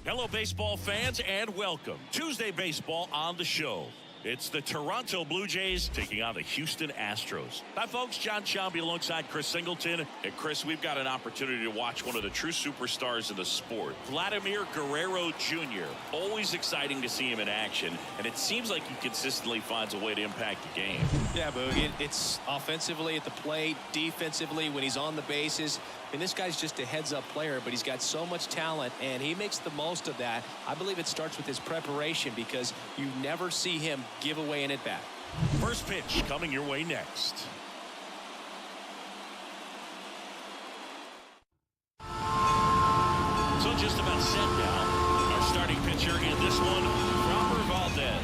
Hello, baseball fans, and welcome. Tuesday baseball on the show. It's the Toronto Blue Jays taking on the Houston Astros. Hi, folks. John Sciambi alongside Chris Singleton. And, Chris, we've got an opportunity to watch one of the true superstars in the sport. Vladimir Guerrero Jr. Always exciting to see him in action, and it seems like he consistently finds a way to impact the game. Yeah, Boog. It's offensively at the plate, defensively when he's on the bases. And this guy's just a heads-up player, but he's got so much talent, and he makes the most of that. I believe it starts with his preparation because you never see him give away an at-bat. First pitch coming your way next. So just about set now. Our starting pitcher in this one, Robert Valdez.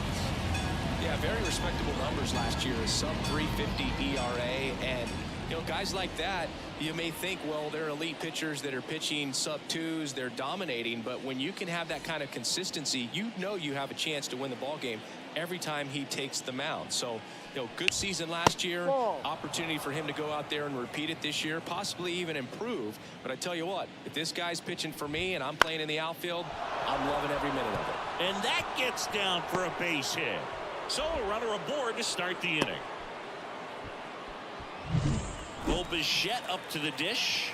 Yeah, very respectable numbers last year. A sub-350 ERA, and you know, guys like that, you may think, well, they're elite pitchers that are pitching sub-2s, they're dominating, but when you can have that kind of consistency, you know you have a chance to win the ball game every time he takes the mound. So, you know, good season last year, opportunity for him to go out there and repeat it this year, possibly even improve. But I tell you what, if this guy's pitching for me and I'm playing in the outfield, I'm loving every minute of it. And that gets down for a base hit. So a runner aboard to start the inning. BIchette up to the dish.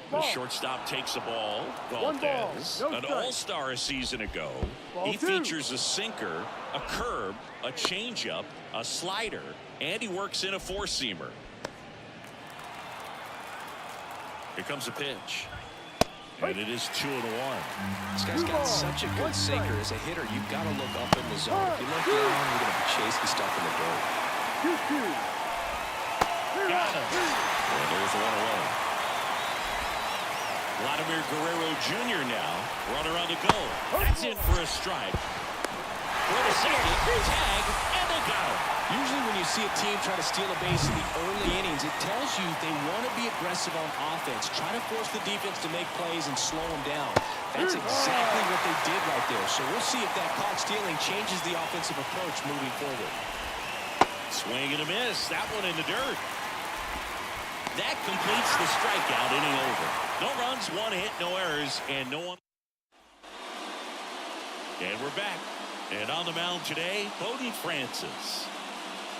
The shortstop takes a ball. Valdez, an all-star a season ago. He features a sinker, a curve, a changeup, a slider, and he works in a four-seamer. Here comes a pitch. And it is 2-1. This guy's got such a good sinker. As a hitter, you've got to look up in the zone. If you look down, you're going to be chasing stuff in the dirt. Got him. And there's a 1-away. Vladimir Guerrero Jr. now, runner on the go. That's in for a strike. For the second, tag, and they got him. Usually when you see a team try to steal a base in the early innings, it tells you they want to be aggressive on offense. Try to force the defense to make plays and slow them down. That's exactly what they did right there. So we'll see if that caught stealing changes the offensive approach moving forward. Swing and a miss. That one in the dirt. That completes the strikeout, inning over. No runs, one hit, no errors, and no one. And we're back. And on the mound today, Cody Francis.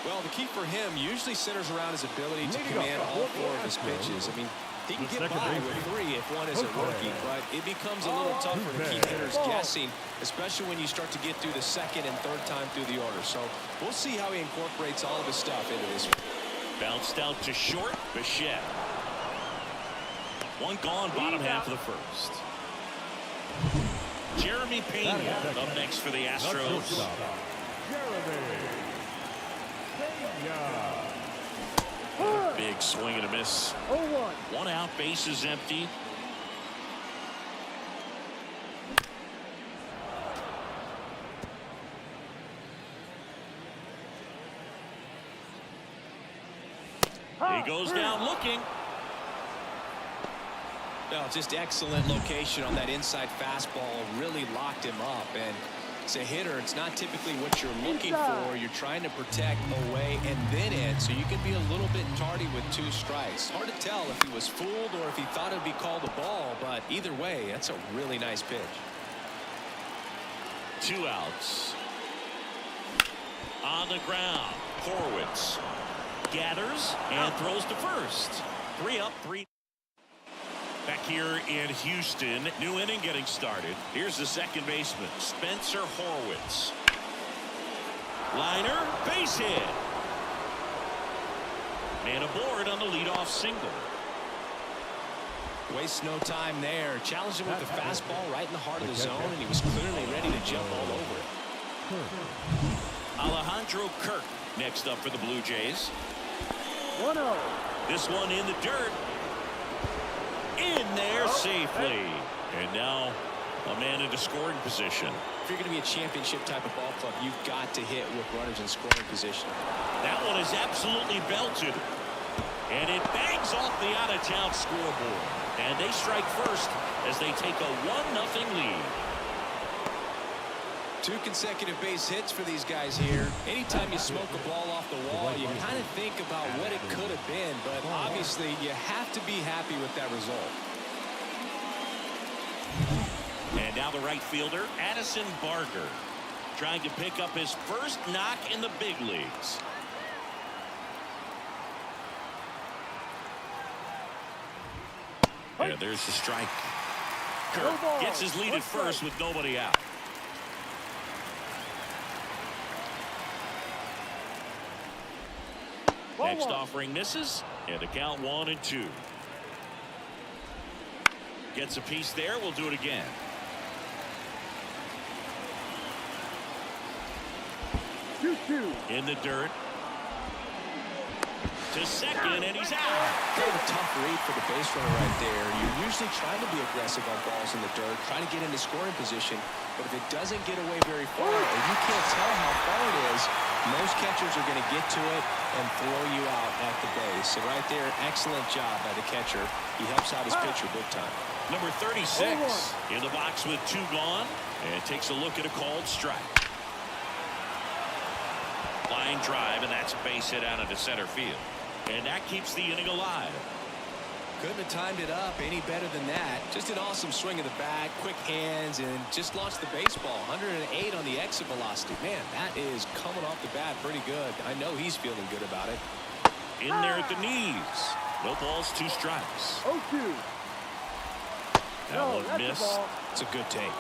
Well, the key for him usually centers around his ability to command all four of his pitches. I mean, he can get by with three if one isn't working, but it becomes a little tougher to keep hitters guessing, especially when you start to get through the second and third time through the order. So we'll see how he incorporates all of his stuff into this one. Bounced out to short, BIchette. One gone, bottom half of the first. Jeremy Pena up next for the Astros. Big swing and a miss. 1 out, bases empty. He goes down looking. Well, just excellent location on that inside fastball. Really locked him up. And as a hitter, it's not typically what you're looking for. You're trying to protect away and then in, so you can be a little bit tardy with 2 strikes. Hard to tell if he was fooled or if he thought it would be called a ball, but either way, that's a really nice pitch. 2 outs. On the ground, Horwitz gathers and throws to first. 3 up, 3. Back here in Houston, new inning getting started. Here's the second baseman, Spencer Horwitz. Liner, base hit. Man aboard on the leadoff single. Wastes no time there. Challenged him with the fastball right in the heart of the zone, and he was clearly ready to jump all over it. Alejandro Kirk next up for the Blue Jays. 1-0. This one in the dirt. In there safely. And now a man into scoring position. If you're going to be a championship type of ball club, you've got to hit with runners in scoring position. That one is absolutely belted. And it bangs off the out-of-town scoreboard. And they strike first as they take a 1-0 lead. 2 consecutive base hits for these guys here. Anytime you smoke a ball off the wall, you kind of think about what it could have been, but obviously you have to be happy with that result. And now the right fielder, Addison Barger, trying to pick up his first knock in the big leagues. Yeah, there's the strike. Kirk gets his lead at first with nobody out. Next offering misses, and the count 1-2. Gets a piece there. We'll do it again. In the dirt. To second, and he's out. Kind of a tough read for the base runner right there. You're usually trying to be aggressive on balls in the dirt, trying to get into scoring position. But if it doesn't get away very far, or you can't tell how far it is, most catchers are going to get to it and throw you out at the base. And right there, excellent job by the catcher. He helps out his pitcher big time. Number 36 in the box with 2 gone, and takes a look at a called strike. Line drive, and that's a base hit out into center field. And that keeps the inning alive. Couldn't have timed it up any better than that. Just an awesome swing of the bat, quick hands, and just launched the baseball. 108 on the exit velocity. Man, that is coming off the bat pretty good. I know he's feeling good about it. In there at the knees. No balls, 2 strikes. 0-2. That one missed. It's a good take.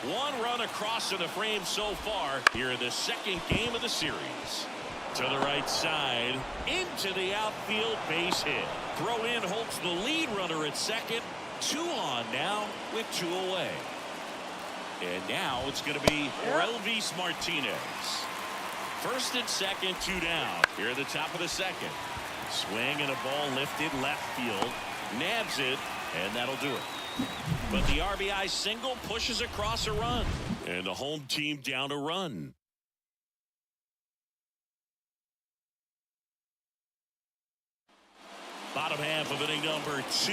One run across in the frame so far here in the second game of the series. To the right side, into the outfield, base hit. Throw in holds the lead runner at second. 2 on now with 2 away. And now it's going to be Elvis Martinez. First and second, 2 down here at the top of the second. Swing and a ball lifted left field. Nabs it, and that'll do it. But the RBI single pushes across a run, and the home team down a run. Bottom half of inning number 2,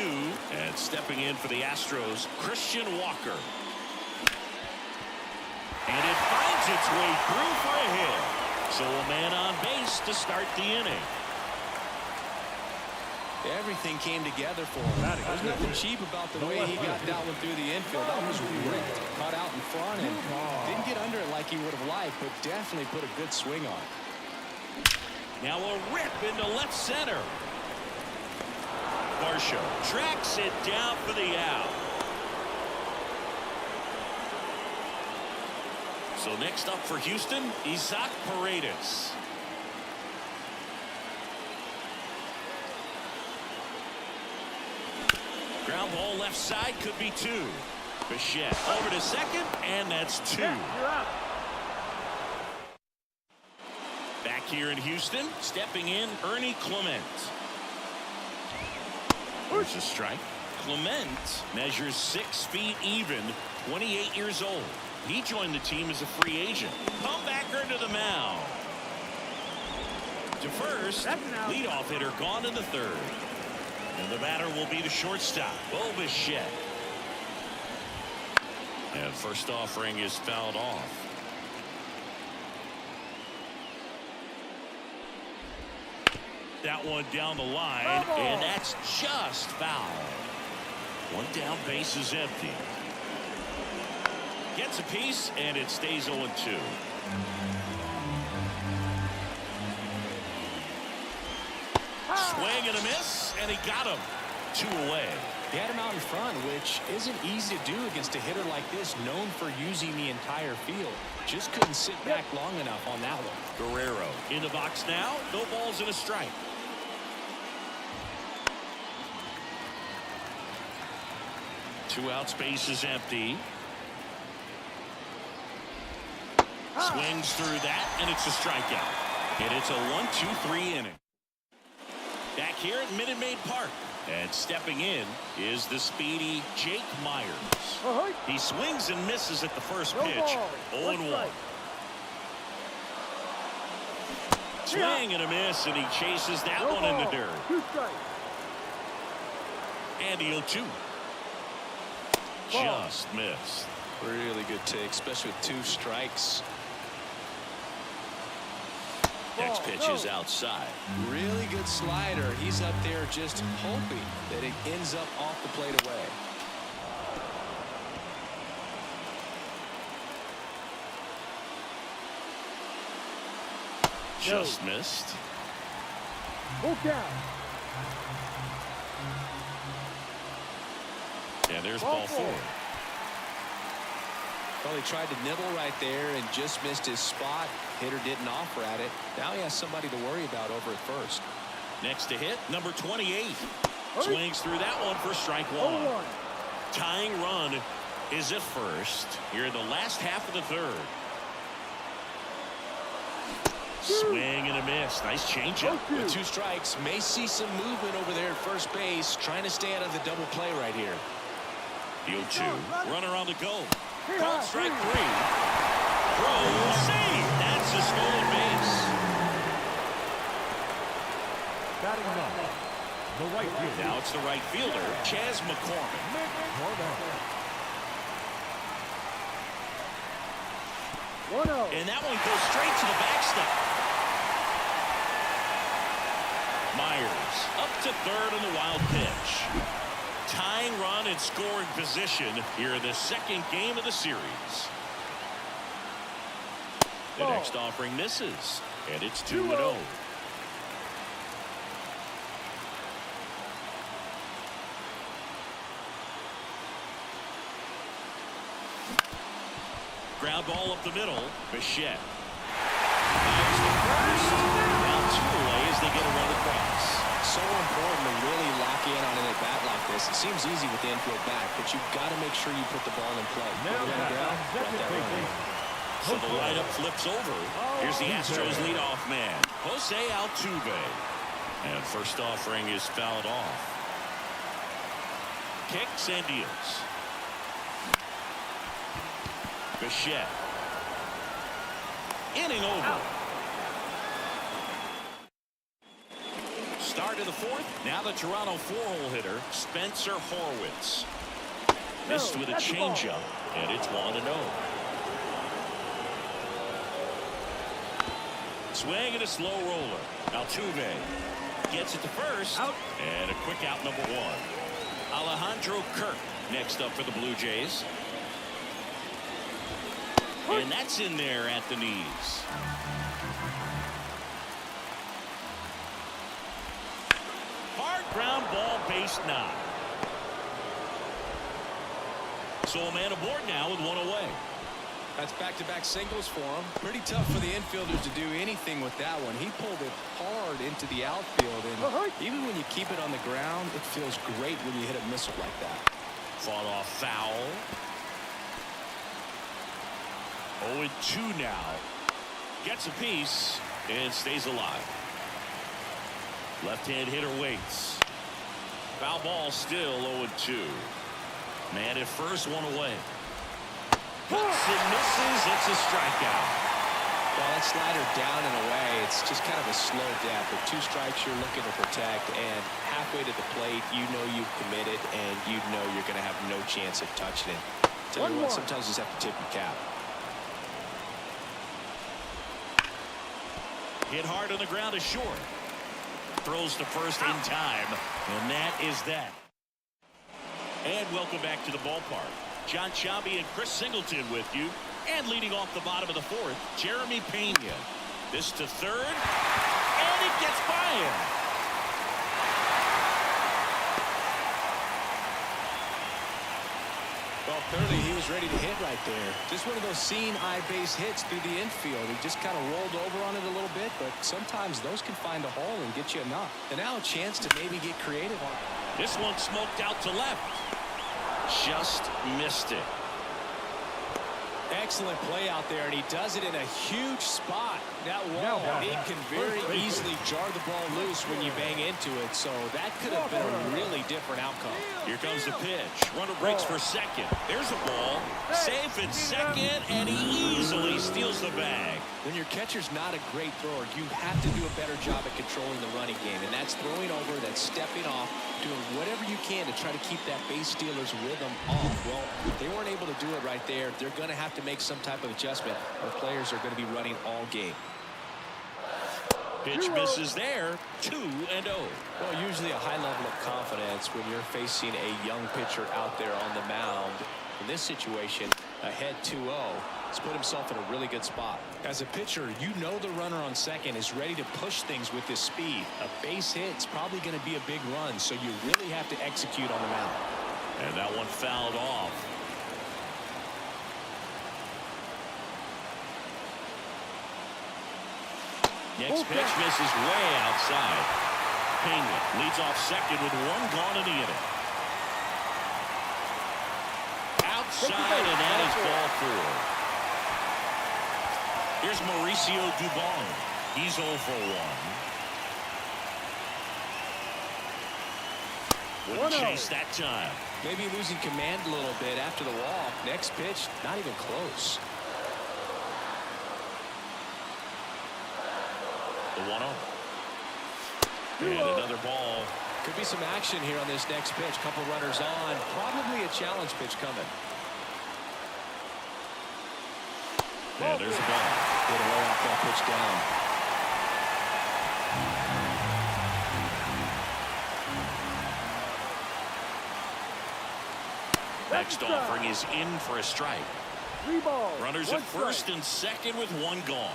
and stepping in for the Astros, Christian Walker. And it finds its way through for a hit. So a man on base to start the inning. Everything came together for him. There's nothing cheap about the way he got that one through the infield. That was ripped, caught out in front, and didn't get under it like he would have liked, but definitely put a good swing on it. Now a rip into left center. Varsho tracks it down for the out. So next up for Houston, Isaac Paredes. Ground ball left side, could be 2. BIchette over to second, and that's 2. Back here in Houston, stepping in, Ernie Clement. There's a strike. Clement measures 6 feet even, 28 years old. He joined the team as a free agent. Comebacker to the mound. To first, leadoff hitter gone in the 3rd. And the batter will be the shortstop, BIchette. And first offering is fouled off. That one down the line, and that's just foul. 1 down, base is empty. Gets a piece, and it stays 0-2. Swing and a miss, and he got him. 2 away. He had him out in front, which isn't easy to do against a hitter like this, known for using the entire field. Just couldn't sit back long enough on that one. Guerrero in the box now. No balls and a strike. Two outs, base is empty. Swings through that, and it's a strikeout. And it's a 1-2-3 inning. Back here at Minute Maid Park. And stepping in is the speedy Jake Meyers. He swings and misses at the first pitch. 0-1. Swing and a miss, and he chases that one in the dirt. And the 0-2. Just missed. Really good take, especially with 2 strikes. Next pitch is outside. Really good slider. He's up there just hoping that it ends up off the plate away. Just missed. And there's ball 4. Well, he tried to nibble right there and just missed his spot. Hitter didn't offer at it. Now he has somebody to worry about over at first. Next to hit, number 28. Swings through that one for strike 1. Tying run is at first here in the last half of the 3rd. Swing and a miss. Nice changeup. With 2 strikes, may see some movement over there at first base, trying to stay out of the double play right here. The 0-2. Runner on the go. Called strike 3. Throw, save. That's a stolen base. Batting up. The right fielder. Now it's the right fielder, Chas McCormick. And that one goes straight to the backstop. Meyers up to 3rd on the wild pitch. Tying run and scoring position here in the 2nd game of the series. The next offering misses, and it's 2-0. Ground ball up the middle. BIchette. Fires the first. Now 2 away as they get a run across. So important to really lock in on an at-bat like this. It seems easy with the infield back, but you've got to make sure you put the ball in play. So the lineup flips over. Here's the Astros leadoff man, Jose Altuve. And first offering is fouled off. Kicks and deals. BIchette. Inning over. Start of the 4th. Now the Toronto 4-hole hitter, Spencer Horwitz. Missed with a changeup, and it's 1-0. Swing and a slow roller. Altuve gets it to first. Out. And a quick out, number 1. Alejandro Kirk next up for the Blue Jays. And that's in there at the knees. Hard ground ball, base 9. So a man aboard now with 1 away. That's back-to-back singles for him. Pretty tough for the infielders to do anything with that one. He pulled it hard into the outfield, and even when you keep it on the ground, it feels great when you hit a missile like that. Fought off foul. 0-2 now. Gets a piece and stays alive. Left-hand hitter waits. Foul ball still 0-2. Man at first, 1 away. Cuts and misses. It's a strikeout. Well, that slider down and away, it's just kind of a slow death. With 2 strikes you're looking to protect, and halfway to the plate, you know you've committed, and you know you're going to have no chance of touching it. Tell you what, sometimes you just have to tip your cap. Hit hard on the ground is short. Throws to first in time, and that is that. And welcome back to the ballpark. John Sciambi and Chris Singleton with you. And leading off the bottom of the 4th, Jeremy Pena. This to 3rd, and it gets by him. Well, clearly he was ready to hit right there. Just one of those seeing eye base hits through the infield. He just kind of rolled over on it a little bit, but sometimes those can find a hole and get you a knock. And now a chance to maybe get creative on it. This one smoked out to left. Just missed it. Excellent play out there, and he does it in a huge spot. That wall, it can very easily jar the ball loose when you bang into it, so that could have been a really different outcome. Here comes the pitch. Runner breaks for second. There's a ball. Safe at second, and he easily steals the bag. When your catcher's not a great thrower, you have to do a better job at controlling the running game, and that's throwing over, that's stepping off, doing whatever you can to try to keep that base stealer's rhythm off. Well, they weren't able to do it right there. They're going to have to make some type of adjustment, or players are going to be running all game. Pitch misses there. 2-0. Well, usually a high level of confidence when you're facing a young pitcher out there on the mound. In this situation, ahead 2-0. He's put himself in a really good spot. As a pitcher, you know the runner on second is ready to push things with his speed. A base hit's probably going to be a big run, so you really have to execute on the mound. And that one fouled off. Next pitch misses way outside. Pena leads off second with 1 gone in the inning. Outside, and that is ball 4. Here's Mauricio Dubon. He's 0 for 1. Wouldn't chase that time. Maybe losing command a little bit after the walk. Next pitch, not even close. The 1-0. And another ball. Could be some action here on this next pitch. Couple runners on. Probably a challenge pitch coming. And there's a ball. Good way off that pitch down. Next offering is in for a strike. 3 balls. Runners at first and second with 1 gone.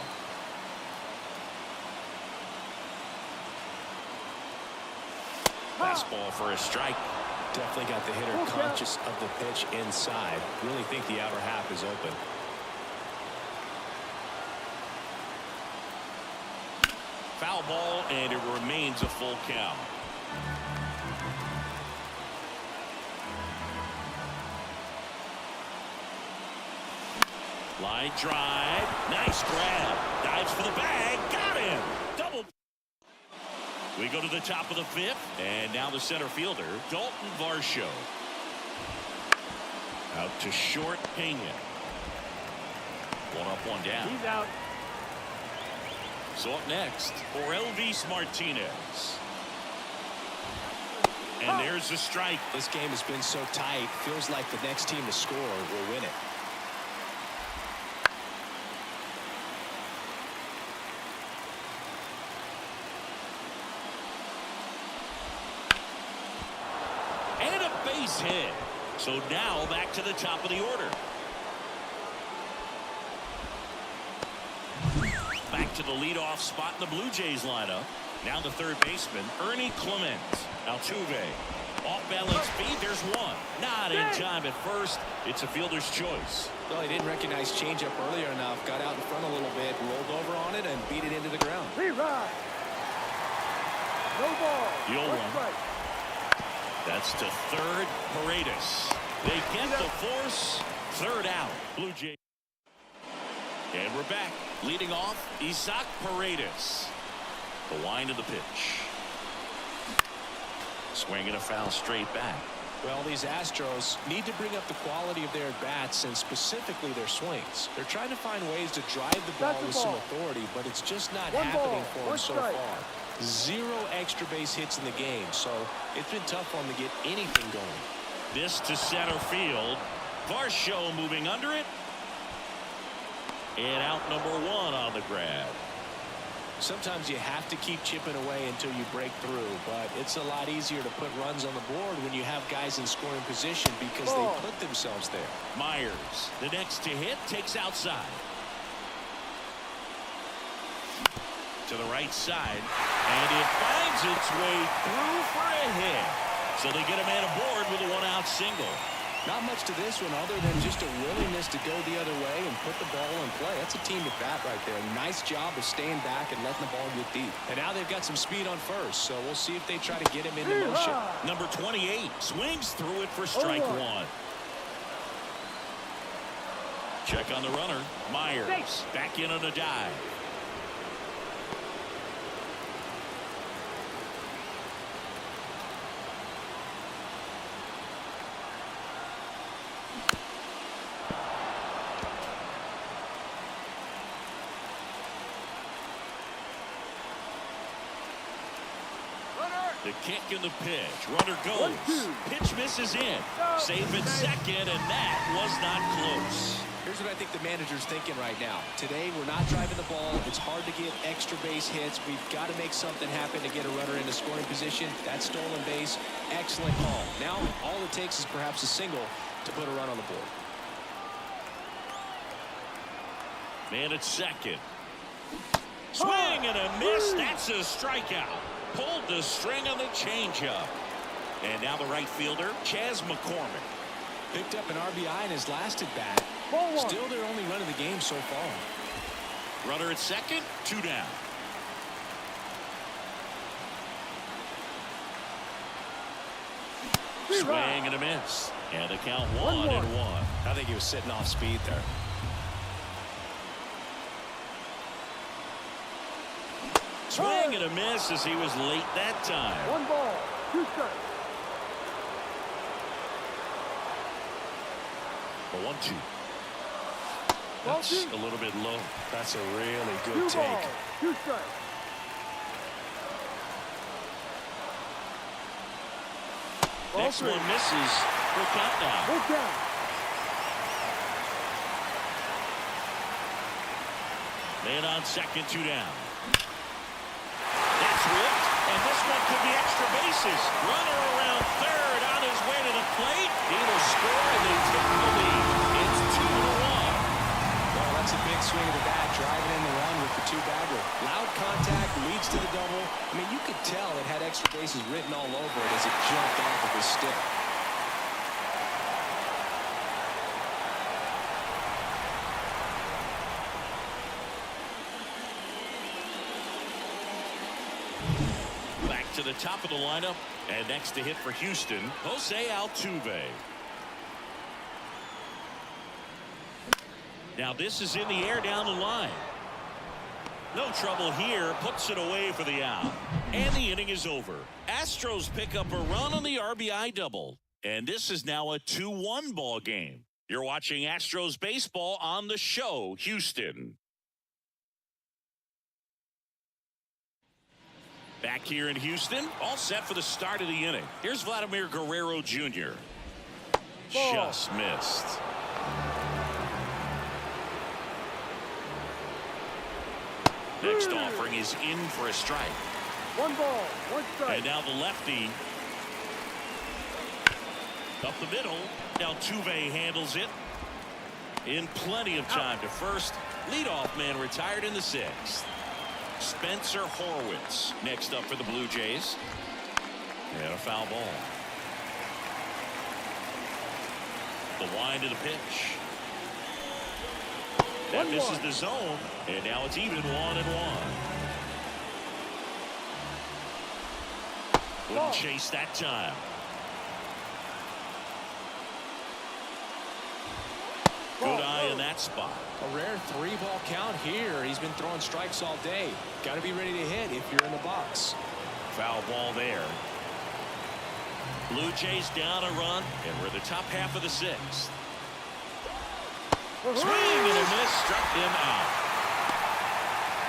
Fastball for a strike. Definitely got the hitter conscious of the pitch inside. Really think the outer half is open. Foul ball, and it remains a full count. Line drive. Nice grab. Dives for the bag. Got him. Double. We go to the top of the 5th, and now the center fielder, Dalton Varsho. Out to short, Pena. 1 up, 1 down. He's out. So up next, Elvis Martinez. And there's the strike. This game has been so tight. Feels like the next team to score will win it. And a base hit. So now back to the top of the order. Back to the leadoff spot in the Blue Jays lineup. Now the third baseman, Ernie Clement. Altuve. Off balance feed. There's 1. Not in time at first. It's a fielder's choice. Well, he didn't recognize changeup earlier enough. Got out in front a little bit, rolled over on it, and beat it into the ground. Reride. No ball. The 0-1. That's to third, Paredes. They get the force. Third out. Blue Jays. And we're back. Leading off, Isaac Paredes. The wind of the pitch. Swinging a foul straight back. Well, these Astros need to bring up the quality of their at-bats and specifically their swings. They're trying to find ways to drive the ball with some authority, but it's just not happening for them so far. 0 extra base hits in the game, so it's been tough for them to get anything going. This to center field. Varsho moving under it. And out number 1 on the grab. Sometimes you have to keep chipping away until you break through, but it's a lot easier to put runs on the board when you have guys in scoring position because they put themselves there. Meyers, the next to hit, takes outside. To the right side, and it finds its way through for a hit. So they get a man aboard with a 1-out single. Not much to this one other than just a willingness to go the other way and put the ball in play. That's a team at bat right there. Nice job of staying back and letting the ball get deep. And now they've got some speed on first, so we'll see if they try to get him into motion. Number 28 swings through it for strike 1. Check on the runner. Meyers back in on a dive. The kick and the pitch. Runner goes. Pitch misses in. Safe at second, and that was not close. Here's what I think the manager's thinking right now. Today, we're not driving the ball. It's hard to get extra base hits. We've got to make something happen to get a runner into scoring position. That stolen base, excellent call. Now, all it takes is perhaps a single to put a run on the board. Man at second. Swing and a miss. That's a strikeout. Pulled the string on the changeup. And now the right fielder, Mccormick. Picked up an RBI in his last at bat. Still their only run of the game so far. Runner at second, 2 down. Swing and a miss. And the count 1-1. I think he was sitting off speed there. Swing and a miss as he was late that time. 1 ball, 2 strikes. The 1-2. That's a little bit low. That's a really good 2 take. balls, 2 strikes. Next one misses for countdown. Down. Man on second, 2 down. That's ripped, and this one could be extra bases. Runner around third on his way to the plate. He will score, and they take the lead. It's 2-1. Well, that's a big swing of the bat, driving in the run with the 2-bagger. Loud contact leads to the double. I mean, you could tell it had extra bases written all over it as it jumped off of his stick. To the top of the lineup, and next to hit for Houston, Jose Altuve. Now this is in the air down the line. No trouble here, puts it away for the out. And the inning is over. Astros pick up a run on the RBI double. And this is now a 2-1 ball game. You're watching Astros baseball on the show, Houston. Back here in Houston, all set for the start of the inning. Here's Vladimir Guerrero Jr. Just missed. Next offering is in for a strike. 1 ball, 1 strike. And now the lefty. Up the middle. Altuve handles it. In plenty of time to first. Leadoff man retired in the 6th. Spencer Horwitz next up for the Blue Jays. And a foul ball. The wind to the pitch. That misses the zone. And now it's even 1-1. Wouldn't chase that time. Good eye in that spot. A rare 3-ball count here. He's been throwing strikes all day. Got to be ready to hit if you're in the box. Foul ball there. Blue Jays down a run, and we're the top half of the 6th. Swing and a miss, struck him out.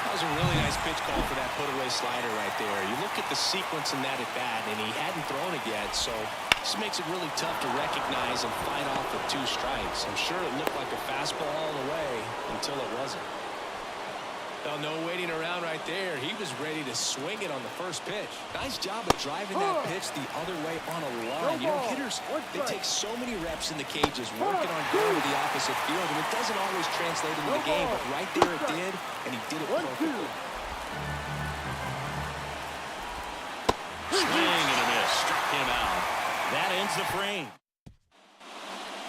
That was a really nice pitch call for that put-away slider right there. You look at the sequence in that at-bat, and he hadn't thrown it yet, so this makes it really tough to recognize and fight off with 2 strikes. I'm sure it looked like a fastball all the way until it wasn't. Well, no waiting around right there. He was ready to swing it on the first pitch. Nice job of driving that pitch the other way on a line. You know, hitters, they take so many reps in the cages working on going to the opposite field, and it doesn't always translate into the game, but right there it did, and he did it perfectly. Swing and a miss, struck him out. That ends the frame.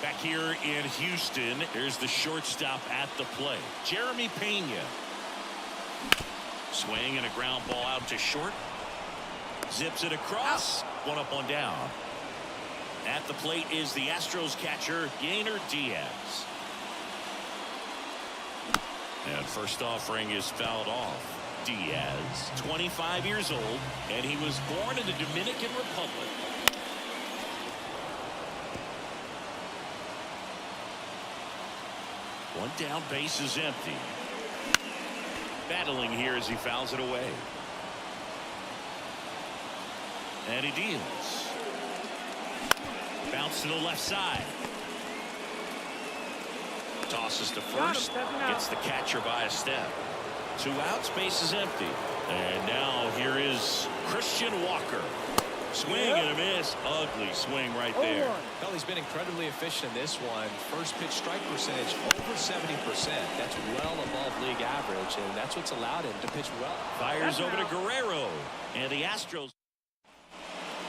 Back here in Houston, here's the shortstop at the plate, Jeremy Pena. Swing and a ground ball out to short. Zips it across. 1 up, 1 down. At the plate is the Astros catcher, Yainer Diaz. And first offering is fouled off. Diaz, 25 years old, and he was born in the Dominican Republic. One down, base is empty. Battling here as he fouls it away. And he deals. Bounce to the left side. Tosses to first. Gets the catcher by a step. 2 outs, base is empty. And now here is Christian Walker. Swing and a miss. Ugly swing right there. Well, he's been incredibly efficient in this one. First pitch strike percentage over 70%. That's well above league average, and that's what's allowed him to pitch well. Fires over to Guerrero. And the Astros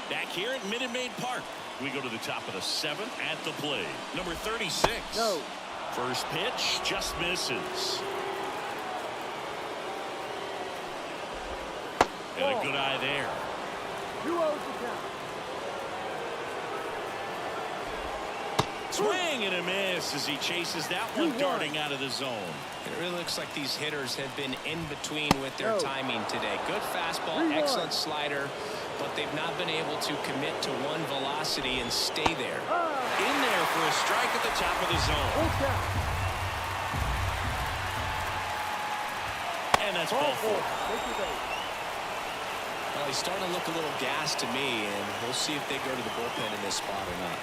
back here at Minute Maid Park. We go to the top of the 7th at the plate. Number 36. No. First pitch just misses. And a good eye there. 2-0 to count. Swing and a miss as he chases that one darting out of the zone. It really looks like these hitters have been in between with their timing today. Good fastball, excellent slider, but they've not been able to commit to one velocity and stay there. In there for a strike at the top of the zone. And that's ball 4. Well, he's starting to look a little gassed to me, and we'll see if they go to the bullpen in this spot or not.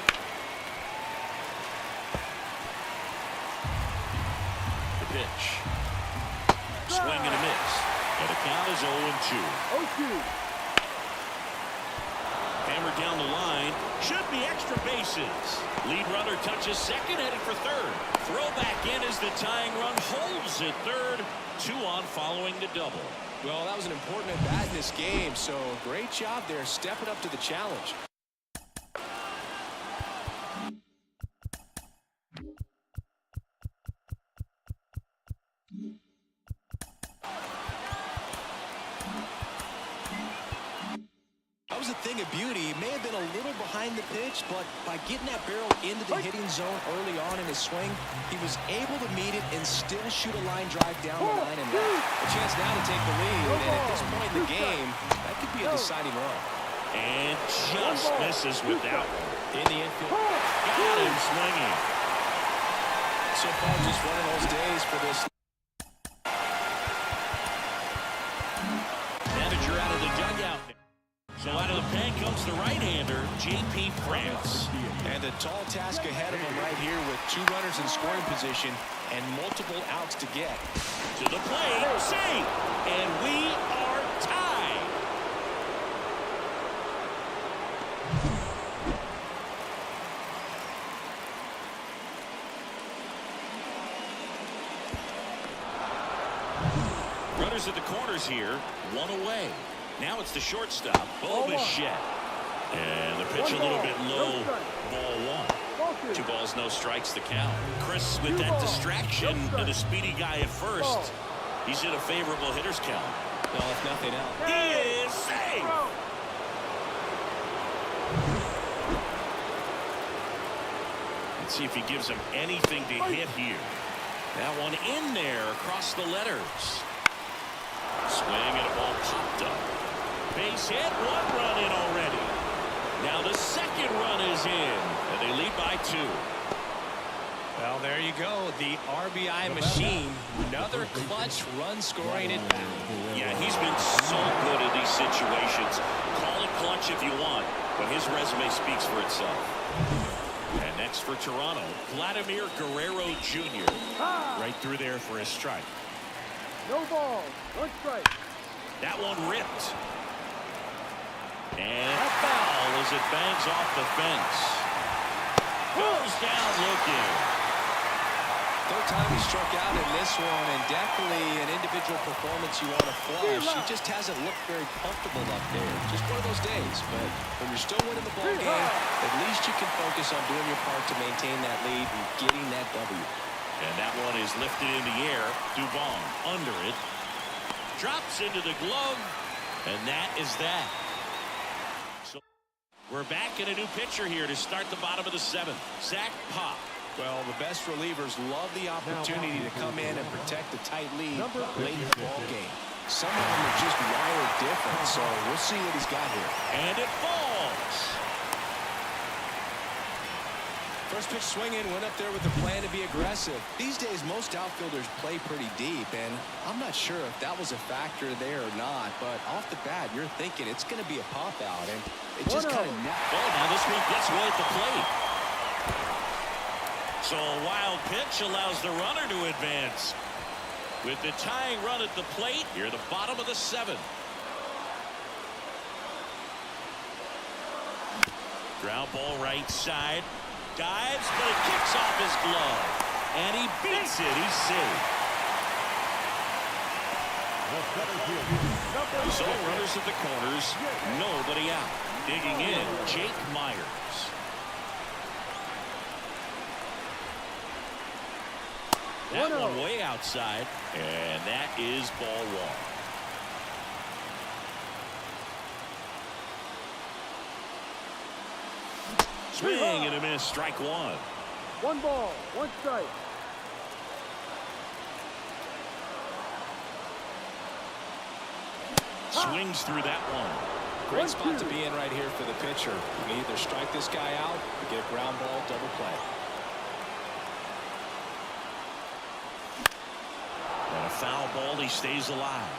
The pitch. Swing and a miss. And the count is 0-2. 0-2. Hammered down the line. Should be extra bases. Lead runner touches second, headed for third. Throw back in as the tying run holds at third. 2 on following the double. Well, that was an important at bat in this game, so great job there stepping up to the challenge. That was a thing of beauty. He may have been a little behind the pitch, but by getting that barrel into the hitting zone early on in his swing, he was able to meet it and still shoot a line drive down the line and left. A chance now to take the lead, and at this point in the game, that could be a deciding run. And just misses with that one. In the infield. Got him swinging. So far, just one of those days for this. Manager out of the dugout. So out of the pen comes the right-hander, J.P. France. And a tall task ahead of him right here with 2 runners in scoring position and multiple outs to get. To the plate, save, and we are tied. Runners at the corners here, 1 away. Now it's the shortstop, BIchette. And the pitch a little bit low, ball 1. 2 balls, no strikes, the count. Chris with that distraction and a speedy guy at first. He's in a favorable hitter's count. Well, if nothing else. He is safe. Let's see if he gives him anything to hit here. That one in there across the letters. Swing and a ball popped up. Base hit, 1 run in already. Now the second run is in, and they lead by 2. Well, there you go. The RBI machine. Another clutch run scoring at bat. Yeah, he's been so good in these situations. Call it clutch if you want, but his resume speaks for itself. And next for Toronto, Vladimir Guerrero Jr. Right through there for a strike. No ball. 1 strike. That one ripped. And foul as it bangs off the fence. Goes down looking. Third time he struck out in this one, and definitely an individual performance you want to flush. He just hasn't looked very comfortable up there. Just one of those days. But when you're still winning the ball game, at least you can focus on doing your part to maintain that lead and getting that W. And that one is lifted in the air. Dubon under it. Drops into the glove. And that is that. So we're back in a new pitcher here to start the bottom of the 7th. Zach Pop. Well, the best relievers love the opportunity to come in and protect a tight lead late in the ball game. Some of them are just wired different, so we'll see what he's got here. And it falls. First pitch swinging, went up there with the plan to be aggressive. These days, most outfielders play pretty deep, and I'm not sure if that was a factor there or not, but off the bat, you're thinking it's going to be a pop out, and it just kind of... Oh, now this one gets way at the plate. So a wild pitch allows the runner to advance. With the tying run at the plate, here the bottom of the 7th. Ground ball right side. Dives, but it kicks off his glove. And he beats it. He's safe. So runners at the corners. Nobody out. Digging in, Jake Meyers. That one way outside. And that is ball 1. Swing and a miss, strike 1. 1 ball, 1 strike. Swings through that one. Great spot to be in right here for the pitcher. You can either strike this guy out or get a ground ball double play. And a foul ball, he stays alive.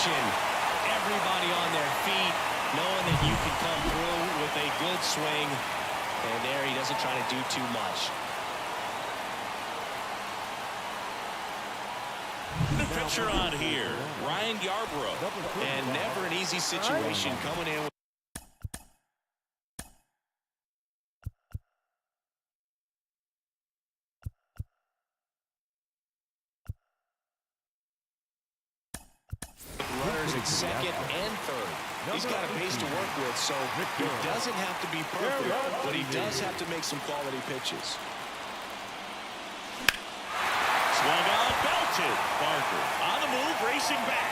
Everybody on their feet, knowing that you can come through with a good swing. And there he doesn't try to do too much. The pitcher on here, Ryan Yarbrough. And never an easy situation coming in with runners at second and third. He's got a base to work with, so he doesn't have to be perfect, but he does have to make some quality pitches. Swung on, belted. Barker on the move, racing back.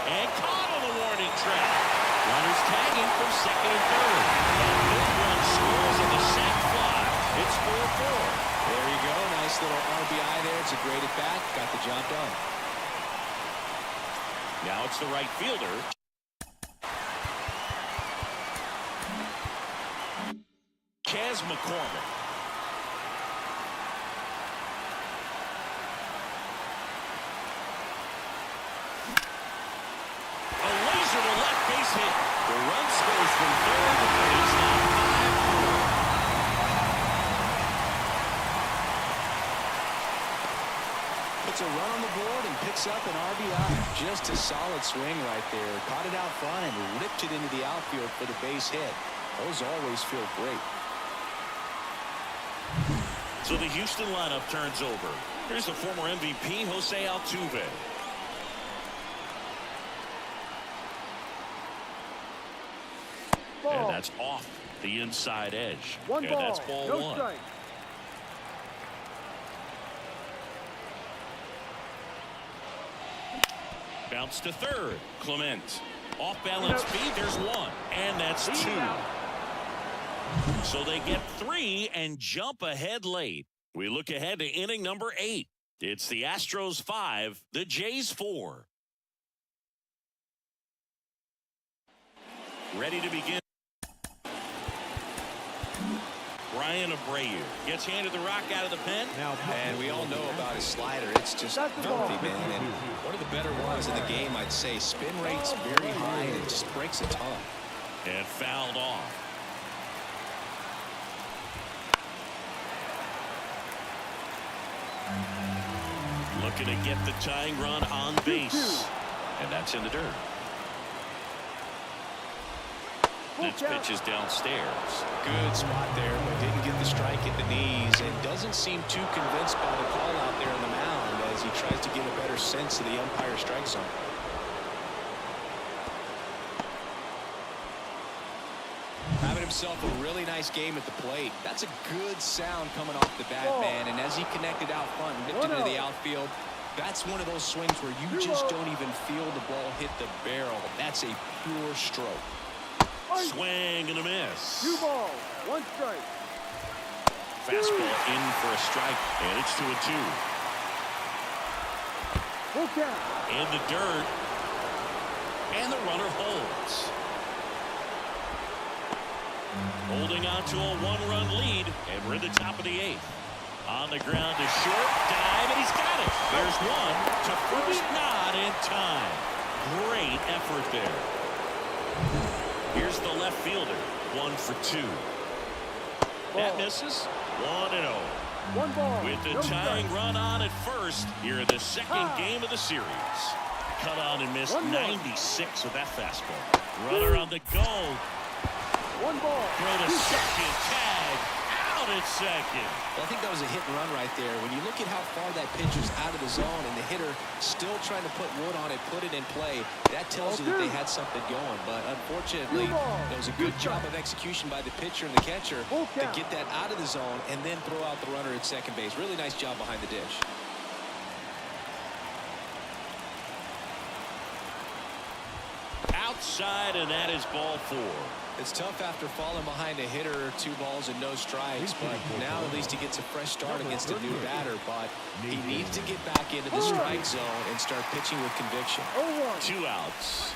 And caught on the warning track. Runners tagging from second and third. And this run scores on the sac fly. It's 4-4. There you go. Nice little RBI there. It's a great at bat. Got the job done. Now it's the right fielder. Mccormick. A laser to left base hit. The run scores from third. It's now 5-4. Puts a run on the board and picks up an RBI. Just a solid swing right there. Caught it out front and ripped it into the outfield for the base hit. Those always feel great. So the Houston lineup turns over. Here's the former MVP, Jose Altuve. Ball. And that's off the inside edge. One and ball. that's ball No 1. strike. Bounce to third. Clement. Off balance speed. There's 1. And that's 2. So they get 3 and jump ahead late. We look ahead to inning number 8. It's the Astros 5, the Jays 4. Ready to begin. Brian Abreu gets handed the rock out of the pen. And we all know about his slider. It's just filthy, man. And one of the better ones in the game, I'd say. Spin rate's very high and it just breaks a ton. And fouled off. Looking to get the tying run on base. And that's in the dirt. This pitch is downstairs. Good spot there, but didn't get the strike at the knees and doesn't seem too convinced by the call out there on the mound as he tries to get a better sense of the umpire strike zone. Having himself a really nice game at the plate. That's a good sound coming off the bat, man. And as he connected out front and ripped it into the outfield, that's one of those swings where you just don't even feel the ball hit the barrel. That's a pure stroke. Swing and a miss. 2 balls, 1 strike. Fastball in for a strike, and it's 2-2. Full count. In the dirt, and the runner holds. Holding on to a one-run lead, and we're in the top of the 8th. On the ground to short, dive, and he's got it. There's one to first, not in time. Great effort there. Here's the left fielder, 1 for 2. That misses. 1-0. One ball. With the tying run on at first, here in the second game of the series. Cut on and missed 96 with that fastball. Runner on the go. One ball. Throw to second, tag, out at second. Well, I think that was a hit and run right there. When you look at how far that pitch was out of the zone and the hitter still trying to put wood on it, put it in play, that tells you that they had something going. But unfortunately, there was a good job of execution by the pitcher and the catcher to get that out of the zone and then throw out the runner at second base. Really nice job behind the dish. Outside, and that is ball 4. It's tough after falling behind a hitter, 2 balls and no strikes, but now at least he gets a fresh start against a new batter. But he needs to get back into the strike zone and start pitching with conviction. 2 outs.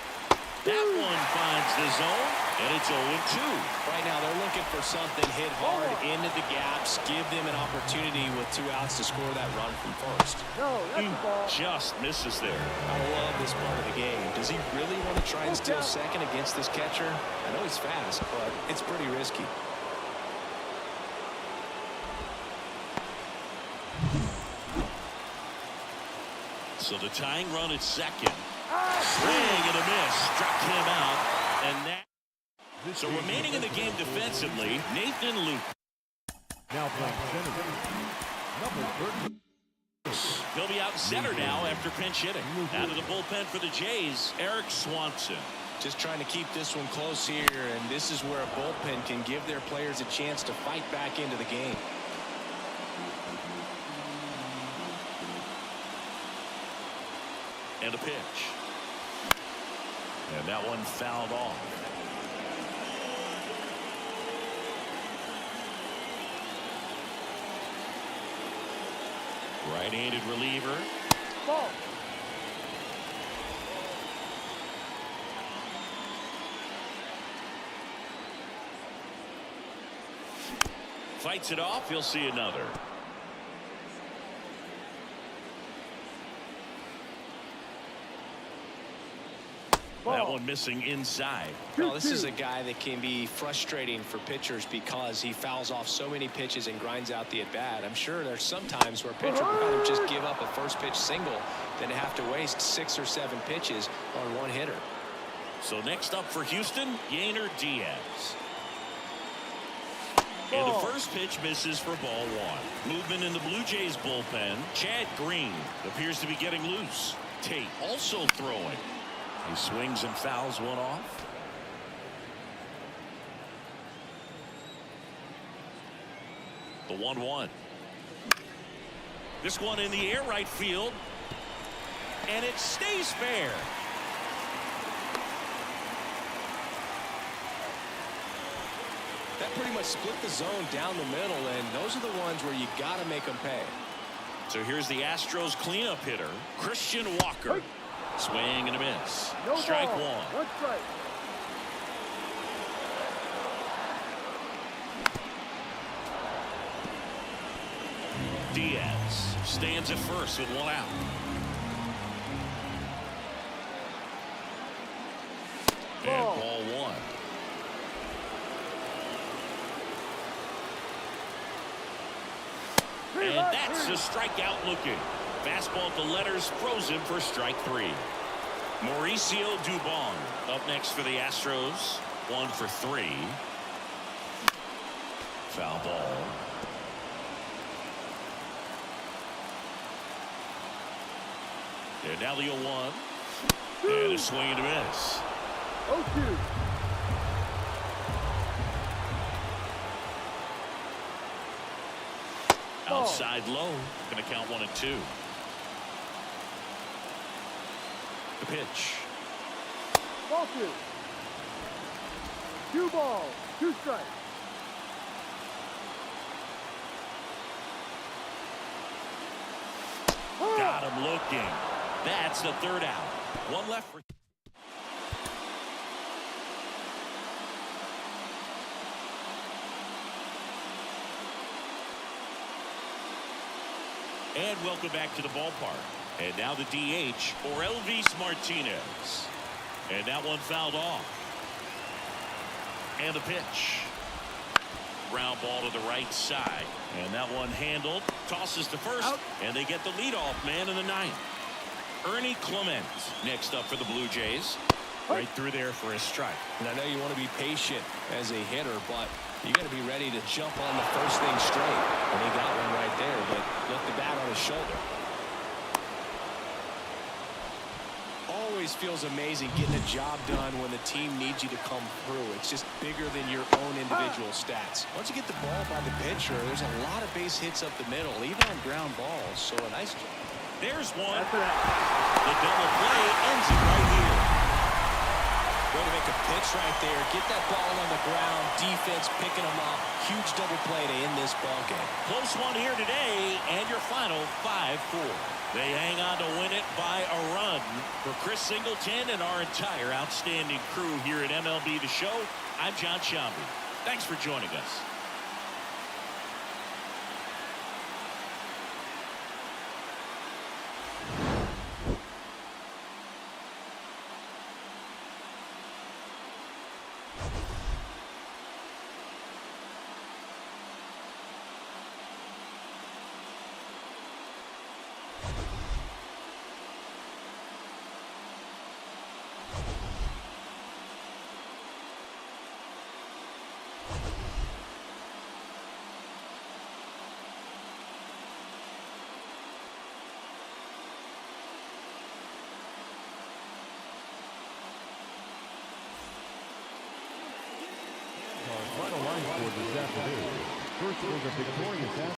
That one finds the zone, and it's 0-2. Right now they're looking for something hit hard into the gaps, give them an opportunity with 2 outs to score that run from first. No, that's the ball. Just misses there. I love this part of the game. Does he really want to try and steal second against this catcher? I know he's fast, but it's pretty risky. So the tying run at second. Swing and a miss. Struck him out. And that. So remaining in the game defensively, Nathan Luke. Now playing center. Number 30. He'll be out center now after pinch hitting. Out of the bullpen for the Jays, Eric Swanson. Just trying to keep this one close here, and this is where a bullpen can give their players a chance to fight back into the game. And a pitch. And that one fouled off. Right-handed reliever. Ball. Fights it off. He'll see another. That one missing inside. Well, this is a guy that can be frustrating for pitchers because he fouls off so many pitches and grinds out the at-bat. I'm sure there's some times where a pitcher would rather just give up a first pitch single than have to waste 6 or 7 pitches on one hitter. So next up for Houston, Yainer Diaz. And the first pitch misses for ball 1. Movement in the Blue Jays bullpen. Chad Green appears to be getting loose. Tate also throwing. He swings and fouls one off. The 1-1. This one in the air right field. And it stays fair. That pretty much split the zone down the middle, and those are the ones where you got to make them pay. So here's the Astros cleanup hitter, Christian Walker. Swing and a miss. Strike 1. One strike. Diaz stands at first with 1 out. And ball 1. And that's a strikeout looking. Fastball at the letters, frozen for strike 3. Mauricio Dubon up next for the Astros. 1 for 3. Foul ball. And now the 0-1. And a swing and a miss. 0-2. Outside low. Going to count 1 and 2. The pitch. Ball 2. 2 balls, 2 strikes. Got him looking. That's the 3rd out. 1 left for. And welcome back to the ballpark. And now the DH for Elvis Martinez. And that one fouled off. And the pitch. Ground ball to the right side. And that one handled. Tosses to first. Out. And they get the leadoff man in the ninth. Ernie Clement next up for the Blue Jays. Right through there for a strike. And I know you want to be patient as a hitter, but you got to be ready to jump on the first thing straight. And he got one right there, but left the bat on his shoulder. Always feels amazing getting a job done when the team needs you to come through. It's just bigger than your own individual stats. Once you get the ball by the pitcher, there's a lot of base hits up the middle, even on ground balls. So a nice job. There's one. After that. The double play ends it right here. Way to make a pitch right there. Get that ball on the ground. Defense picking them up. Huge double play to end this ball game. Close one here today, and your final 5-4. They hang on to win it by a run. For Chris Singleton and our entire outstanding crew here at MLB The Show, I'm John Shambi. Thanks for joining us. Our final line score this afternoon. First was a victorious